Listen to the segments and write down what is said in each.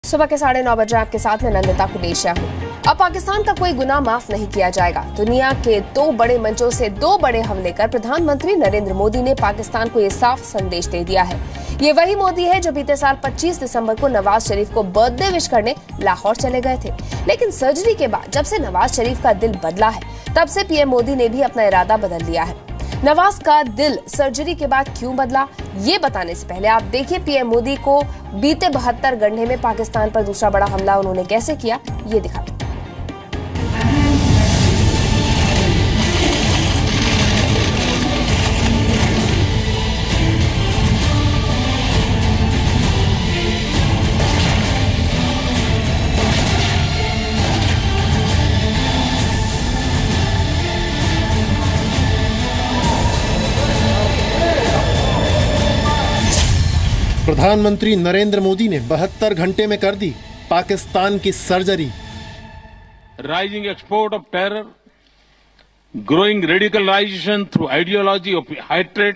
सुबह के 9:30 बजे आपके साथ में नंदिता कुडेशिया हूँ। अब पाकिस्तान का कोई गुनाह माफ नहीं किया जाएगा। दुनिया के 2 बड़े मंचों से 2 बड़े हमले कर प्रधानमंत्री नरेंद्र मोदी ने पाकिस्तान को ये साफ संदेश दे दिया है। ये वही मोदी है जो बीते साल 25 दिसंबर को नवाज शरीफ को बर्थडे विश करने लाहौर चले गए थे। लेकिन सर्जरी के बाद जब से नवाज शरीफ का दिल बदला है, तब से पीएम मोदी ने भी अपना इरादा बदल लिया है। नवाज का दिल सर्जरी के बाद क्यों बदला, ये बताने से पहले आप देखिए पीएम मोदी को बीते 72 घंटे में पाकिस्तान पर दूसरा बड़ा हमला उन्होंने कैसे किया, ये दिखाते। प्रधानमंत्री नरेंद्र मोदी ने 72 घंटे में कर दी पाकिस्तान की surgery. Rising export of terror, growing radicalisation through ideology of hatred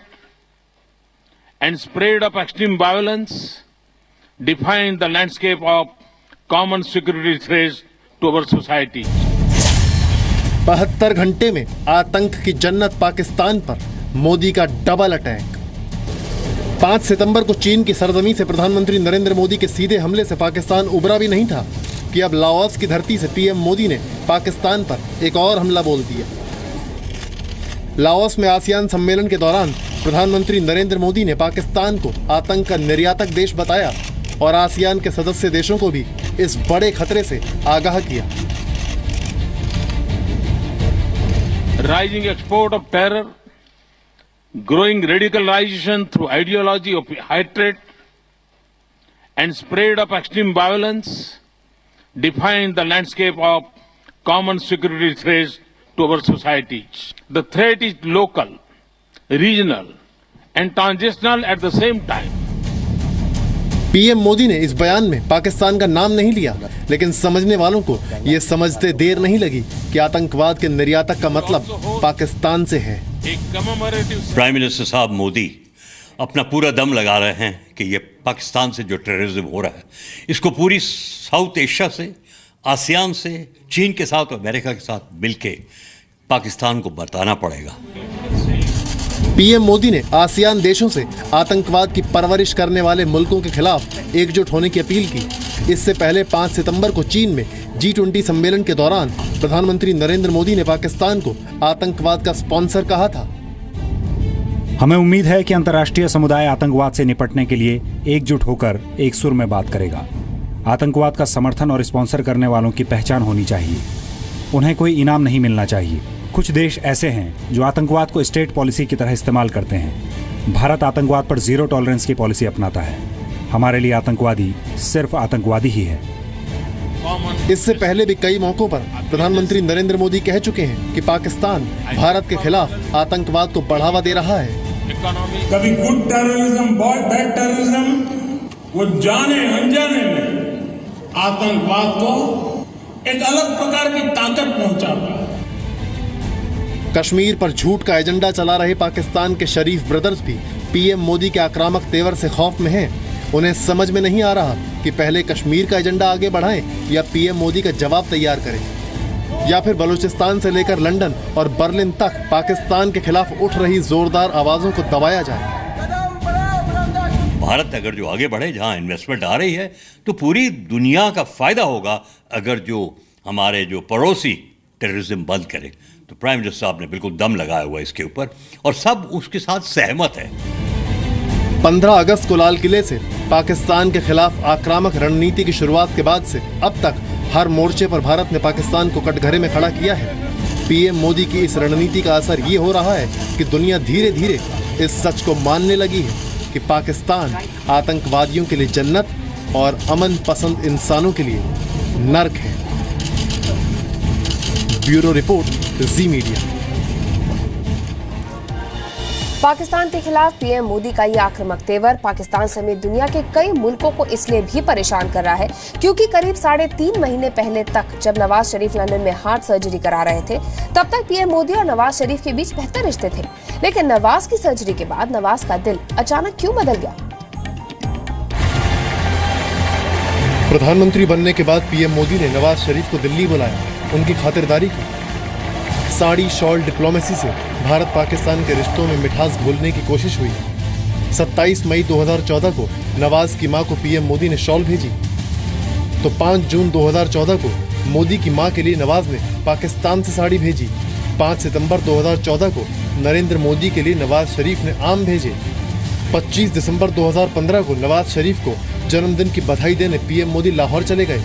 and spread of extreme violence define the landscape of common security threats to our society. 72 घंटे में आतंक की जन्नत पाकिस्तान पर, मोदी का डबल अटैक। 5 सितंबर को चीन की सरजमी से प्रधानमंत्री नरेंद्र मोदी के सीधे हमले से पाकिस्तान उबरा भी नहीं था कि अब लाओस की धरती से पीएम मोदी ने पाकिस्तान पर एक और हमला बोल दिया। लाओस में आसियान सम्मेलन के दौरान प्रधानमंत्री नरेंद्र मोदी ने पाकिस्तान को आतंक का निर्यातक देश बताया और आसियान के सदस्य देशों को भी इस बड़े खतरे से आगाह किया। Rising export of terror, growing radicalization through ideology of hatred and spread of extreme violence define the landscape of common security threats to our societies. The threat is local, regional and transitional at the same time. PM Modi ने इस बयान में पाकिस्तान का नाम नहीं लिया, लेकिन समझने वालों को यह समझते देर नहीं लगी कि आतंकवाद के निर्यातक का मतलब पाकिस्तान से है। प्राइम मिनिस्टर साहब मोदी अपना पूरा दम लगा रहे हैं कि ये पाकिस्तान से जो टेररिज्म हो रहा है, इसको पूरी साउथ एशिया से, आसियान से, चीन के साथ और अमेरिका के साथ मिलके पाकिस्तान को बताना पड़ेगा। पीएम मोदी ने आसियान देशों से आतंकवाद की परवरिश करने वाले मुल्कों के खिलाफ एकजुट होने की अपील की। इससे पहले 5 सितंबर को चीन में G20 सम्मेलन के दौरान प्रधानमंत्री नरेंद्र मोदी ने पाकिस्तान को आतंकवाद का स्पॉन्सर कहा था। हमें उम्मीद है कि अंतर्राष्ट्रीय समुदाय आतंकवाद से निपटने के लिए एकजुट होकर एक सुर में बात करेगा। आतंकवाद का समर्थन और स्पॉन्सर करने वालों की पहचान होनी चाहिए। उन्हें कोई इनाम नहीं मिलना चाहिए। कुछ देश ऐसे हैं जो आतंकवाद को स्टेट पॉलिसी की तरह इस्तेमाल करते हैं। भारत आतंकवाद पर जीरो टॉलरेंस की पॉलिसी अपनाता है। हमारे लिए आतंकवादी सिर्फ आतंकवादी ही है। इससे पहले भी कई मौकों पर प्रधानमंत्री नरेंद्र मोदी कह चुके हैं कि पाकिस्तान भारत के खिलाफ आतंकवाद को बढ़ावा दे रहा है। कभी गुड टेररिज्म, बैड टेररिज्म, वो जाने अनजाने में आतंकवाद को एक अलग प्रकार की ताकत पहुंचाता है। कश्मीर पर झूठ का एजेंडा चला रहे पाकिस्तान के शरीफ ब्रदर्स भी पीएम मोदी के आक्रामक तेवर से खौफ में हैं। उन्हें समझ में नहीं आ रहा कि पहले कश्मीर का एजेंडा आगे बढ़ाएं या पीएम मोदी का जवाब तैयार करें, या फिर बलूचिस्तान से लेकर लंदन और बर्लिन तक पाकिस्तान के खिलाफ उठ रही जोरदार आवाजों को दबाया जाए। भारत अगर जो आगे बढ़े, जहां इन्वेस्टमेंट आ रही है, तो पूरी दुनिया का फायदा होगा। अगर जो हमारे जो पड़ोसी टेररिज्म बंद करे, तो प्राइम मिनिस्टर साहब ने बिल्कुल दम लगाया हुआ इसके ऊपर और सब उसके साथ सहमत है। 15 अगस्त को लाल किले से पाकिस्तान के खिलाफ आक्रामक रणनीति की शुरुआत के बाद से अब तक हर मोर्चे पर भारत ने पाकिस्तान को कटघरे में खड़ा किया है। पीएम मोदी की इस रणनीति का असर ये हो रहा है कि दुनिया धीरे धीरे इस सच को मानने लगी है कि पाकिस्तान आतंकवादियों के लिए जन्नत और अमन पसंद इंसानों के लिए नर्क है। ब्यूरो रिपोर्ट, जी मीडिया। पाकिस्तान के खिलाफ पीएम मोदी का ये आक्रामक तेवर पाकिस्तान समेत दुनिया के कई मुल्कों को इसलिए भी परेशान कर रहा है क्योंकि करीब 3.5 महीने पहले तक जब नवाज शरीफ लंदन में हार्ट सर्जरी करा रहे थे, तब तक पीएम मोदी और नवाज शरीफ के बीच बेहतर रिश्ते थे। लेकिन नवाज की सर्जरी के बाद नवाज का दिल अचानक क्यों बदल गया? प्रधानमंत्री बनने के बाद पीएम मोदी ने नवाज शरीफ को दिल्ली बुलाया, उनकी खातिरदारी की। साड़ी शॉल डिप्लोमेसी से भारत पाकिस्तान के रिश्तों में मिठास घोलने की कोशिश हुई। 27 मई 2014 को नवाज की मां को पीएम मोदी ने शॉल भेजी, तो 5 जून 2014 को मोदी की मां के लिए नवाज ने पाकिस्तान से साड़ी भेजी। 5 सितंबर 2014 को नरेंद्र मोदी के लिए नवाज शरीफ ने आम भेजे। 25 दिसंबर 2015 को नवाज शरीफ को जन्मदिन की बधाई देने पीएम मोदी लाहौर चले गए।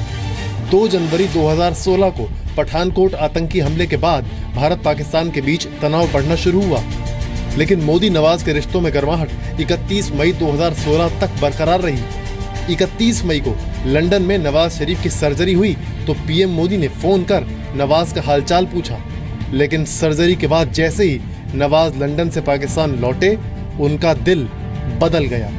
2 जनवरी 2016 को पठानकोट आतंकी हमले के बाद भारत पाकिस्तान के बीच तनाव बढ़ना शुरू हुआ, लेकिन मोदी नवाज के रिश्तों में गर्माहट 31 मई 2016 तक बरकरार रही। 31 मई को लंदन में नवाज शरीफ की सर्जरी हुई तो पीएम मोदी ने फोन कर नवाज का हालचाल पूछा, लेकिन सर्जरी के बाद जैसे ही नवाज लंदन से पाकिस्तान लौटे, उनका दिल बदल गया।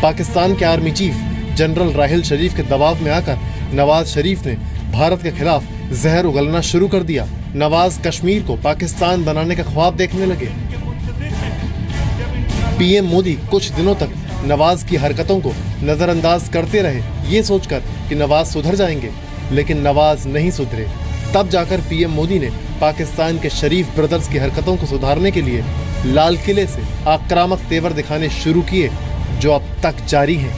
पाकिस्तान के आर्मी चीफ जनरल राहिल शरीफ के दबाव में आकर नवाज शरीफ ने भारत के खिलाफ जहर उगलना शुरू कर दिया। नवाज कश्मीर को पाकिस्तान बनाने का ख्वाब देखने लगे। पीएम मोदी कुछ दिनों तक नवाज की हरकतों को नजरअंदाज करते रहे, ये सोचकर कि नवाज सुधर जाएंगे, लेकिन नवाज नहीं सुधरे। तब जाकर पीएम मोदी ने पाकिस्तान के शरीफ ब्रदर्स की हरकतों को सुधारने के लिए लाल किले से आक्रामक तेवर दिखाने शुरू किए, जो अब तक जारी हैं।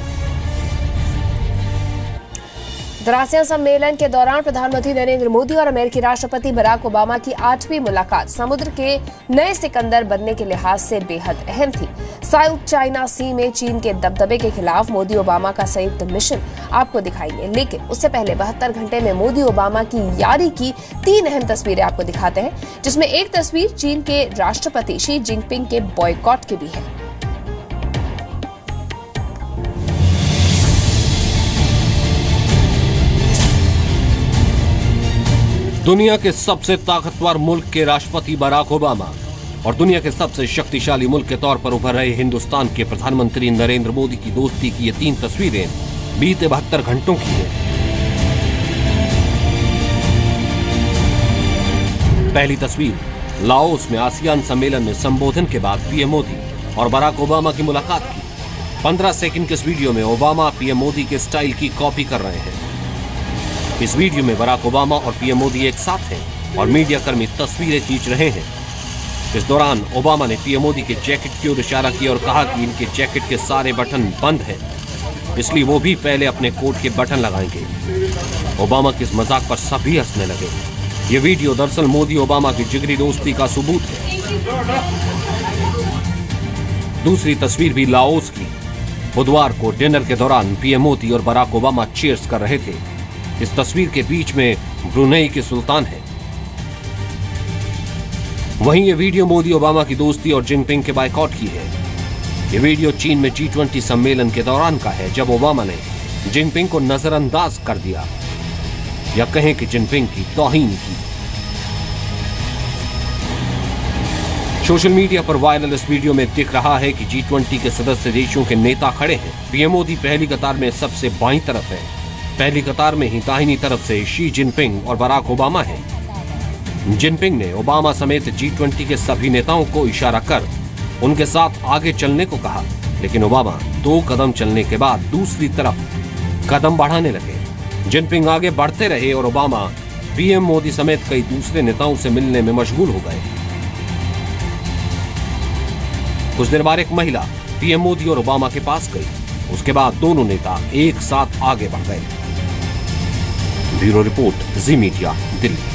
द्रासियान सम्मेलन के दौरान प्रधानमंत्री नरेंद्र मोदी और अमेरिकी राष्ट्रपति बराक ओबामा की 8वीं मुलाकात समुद्र के नए सिकंदर बनने के लिहाज से बेहद अहम थी। साउथ चाइना सी में चीन के दबदबे के खिलाफ मोदी ओबामा का संयुक्त मिशन आपको दिखाएंगे, लेकिन उससे पहले 72 घंटे में मोदी ओबामा की यारी की 3 अहम तस्वीरें आपको दिखाते हैं, जिसमें एक तस्वीर चीन के राष्ट्रपति शी जिनपिंग के बॉयकॉट की भी है। दुनिया के सबसे ताकतवर मुल्क के राष्ट्रपति बराक ओबामा और दुनिया के सबसे शक्तिशाली मुल्क के तौर पर उभर रहे हिंदुस्तान के प्रधानमंत्री नरेंद्र मोदी की दोस्ती की ये 3 तस्वीरें बीते 72 घंटों की हैं। पहली तस्वीर लाओस में आसियान सम्मेलन में संबोधन के बाद पीएम मोदी और बराक ओबामा की मुलाकात की। 15 सेकंड के इस वीडियो में ओबामा पीएम मोदी के स्टाइल की कॉपी कर रहे हैं। इस वीडियो में बराक ओबामा और पीएम मोदी एक साथ हैं और मीडिया कर्मी तस्वीरें खींच रहे हैं। इस दौरान ओबामा ने पीएम मोदी के जैकेट की ओर इशारा किया और कहा कि इनके जैकेट के सारे बटन बंद हैं, इसलिए वो भी पहले अपने कोट के बटन लगाएंगे। ओबामा के इस मजाक पर सभी हंसने लगे। ये वीडियो दरअसल मोदी ओबामा की जिगरी दोस्ती का सबूत है। दूसरी तस्वीर भी लाओस की। बुधवार को डिनर के दौरान पीएम मोदी और बराक ओबामा चीयर्स कर रहे थे। इस तस्वीर के बीच में ब्रुनेई के सुल्तान है। वहीं ये वीडियो मोदी ओबामा की दोस्ती और जिनपिंग के बायकॉट की है। ये वीडियो चीन में G20 सम्मेलन के दौरान का है, जब ओबामा ने जिनपिंग को नजरअंदाज कर दिया, या कहें कि जिनपिंग की तौहीन की। सोशल मीडिया पर वायरल इस वीडियो में दिख रहा है कि G20 के सदस्य देशों के नेता खड़े हैं। पीएम मोदी पहली कतार में सबसे बाईं तरफ है। पहली कतार में ही दाहिनी तरफ से शी जिनपिंग और बराक ओबामा हैं। जिनपिंग ने ओबामा समेत G20 के सभी नेताओं को इशारा कर उनके साथ आगे चलने को कहा, लेकिन ओबामा 2 कदम चलने के बाद दूसरी तरफ कदम बढ़ाने लगे। जिनपिंग आगे बढ़ते रहे और ओबामा पीएम मोदी समेत कई दूसरे नेताओं से मिलने में मशगूल हो गए। कुछ देर बाद एक महिला पीएम मोदी और ओबामा के पास गई। उसके बाद दोनों नेता एक साथ आगे बढ़ गए। ब्यूरो रिपोर्ट, जी मीडिया, दिल्ली।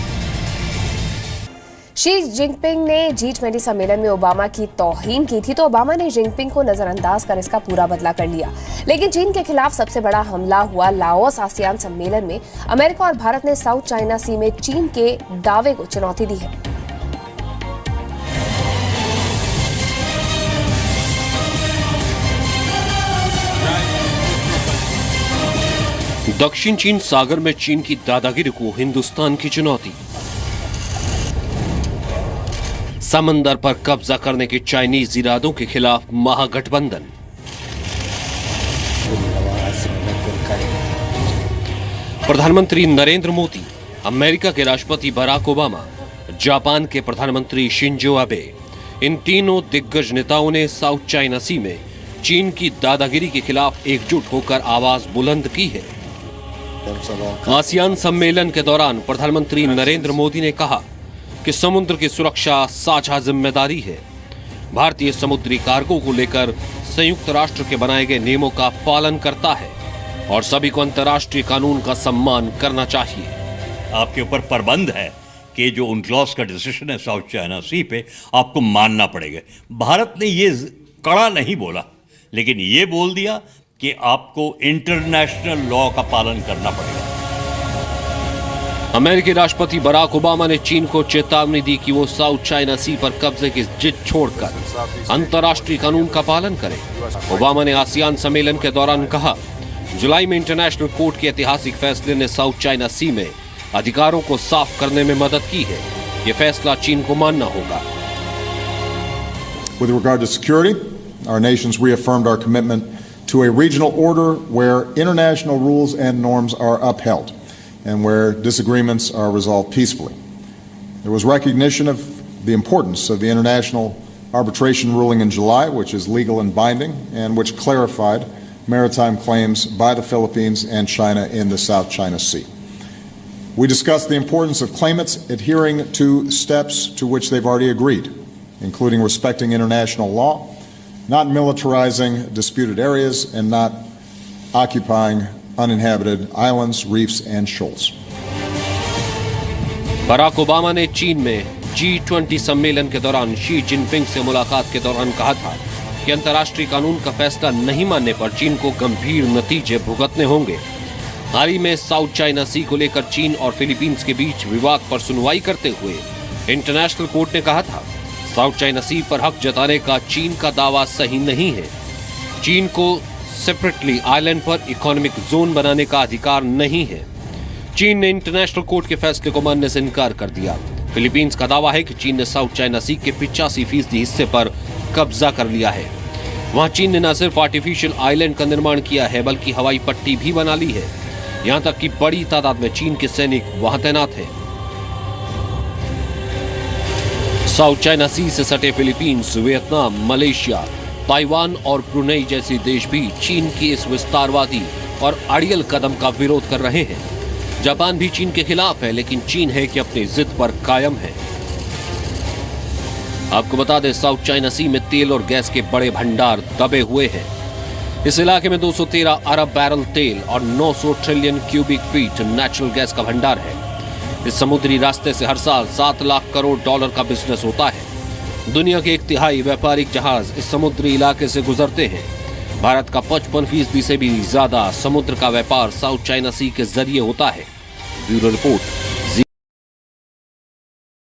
शी जिनपिंग ने G20 सम्मेलन में ओबामा की तौहीन की थी, तो ओबामा ने जिनपिंग को नजरअंदाज कर इसका पूरा बदला कर लिया। लेकिन चीन के खिलाफ सबसे बड़ा हमला हुआ लाओस आसियान सम्मेलन में। अमेरिका और भारत ने साउथ चाइना सी में चीन के दावे को चुनौती दी है। दक्षिण चीन सागर में चीन की दादागिरी को हिंदुस्तान की चुनौती। समंदर पर कब्जा करने के चाइनीज इरादों के खिलाफ महागठबंधन। प्रधानमंत्री नरेंद्र मोदी, अमेरिका के राष्ट्रपति बराक ओबामा, जापान के प्रधानमंत्री शिंजो आबे, इन तीनों दिग्गज नेताओं ने साउथ चाइना सी में चीन की दादागिरी के खिलाफ एकजुट होकर आवाज बुलंद की है। आसियान सम्मेलन के दौरान प्रधानमंत्री नरेंद्र मोदी ने कहा कि समुद्र की सुरक्षा साझा जिम्मेदारी है। भारतीय समुद्री कार्गो को लेकर संयुक्त राष्ट्र के बनाए गए नियमों का पालन करता है और सभी को अंतर्राष्ट्रीय कानून का सम्मान करना चाहिए। आपके ऊपर प्रबंध है कि जो UNCLOS का डिसीजन है साउथ चाइना सी पे, आपको मानना पड़ेगा। भारत ने ये कड़ा नहीं बोला, लेकिन ये बोल दिया कि आपको इंटरनेशनल लॉ का पालन करना पड़ेगा। अमेरिकी राष्ट्रपति बराक ओबामा ने चीन को चेतावनी दी कि वो साउथ चाइना सी पर कब्जे की जिद छोड़कर अंतर्राष्ट्रीय कानून का पालन करे। ओबामा ने आसियान सम्मेलन के दौरान कहा, जुलाई में इंटरनेशनल कोर्ट के ऐतिहासिक फैसले ने साउथ चाइना सी में अधिकारों को साफ करने में मदद की है। ये फैसला चीन को मानना होगा। With regard to security, our nations reaffirmed our commitment to a regional order where international rules and norms are upheld and where disagreements are resolved peacefully. There was recognition of the importance of the international arbitration ruling in July, which is legal and binding, and which clarified maritime claims by the Philippines and China in the South China Sea. We discussed the importance of claimants adhering to steps to which they've already agreed, including respecting international law, not militarizing disputed areas, and not occupying uninhabited islands, reefs, and shoals. Barack Obama ने चीन में G20 सम्मेलन के दौरान Xi Jinping से मुलाकात के दौरान कहा था कि अंतर्राष्ट्रीय कानून का फैसला नहीं मानने पर चीन को गंभीर नतीजे भुगतने होंगे। हाल ही में साउथ चाइना सी को लेकर चीन और फिलीपींस के बीच विवाद पर सुनवाई करते हुए इंटरनेशनल कोर्ट ने कहा था, साउथ चाइना सी पर हक जताने का चीन का दावा सही नहीं है। चीन को सेपरेटली आइलैंड पर इकोनॉमिक जोन बनाने का अधिकार नहीं है। चीन ने इंटरनेशनल कोर्ट के फैसले को मानने से इनकार कर दिया। फिलीपींस का दावा है कि चीन ने साउथ चाइना सी के 85% हिस्से पर कब्जा कर लिया है। वहां चीन ने न सिर्फ आर्टिफिशियल आइलैंड का निर्माण किया है, बल्कि हवाई पट्टी भी बना ली है। यहां तक कि बड़ी तादाद में चीन के सैनिक वहां तैनात हैं। साउथ चाइना सी से सटे फिलीपींस, वियतनाम, मलेशिया, ताइवान और ब्रुनेई जैसे देश भी चीन की इस विस्तारवादी और अड़ियल कदम का विरोध कर रहे हैं। जापान भी चीन के खिलाफ है, लेकिन चीन है कि अपनी जिद पर कायम है। आपको बता दें, साउथ चाइना सी में तेल और गैस के बड़े भंडार दबे हुए हैं। इस इलाके में 213 अरब बैरल तेल और 900 trillion cubic feet natural gas का भंडार है। इस समुद्री रास्ते से हर साल 7 लाख करोड़ डॉलर का बिजनेस होता है। दुनिया के 1/3 व्यापारिक जहाज इस समुद्री इलाके से गुजरते हैं। भारत का 55% से भी ज्यादा समुद्र का व्यापार साउथ चाइना सी के जरिए होता है। Bureau report.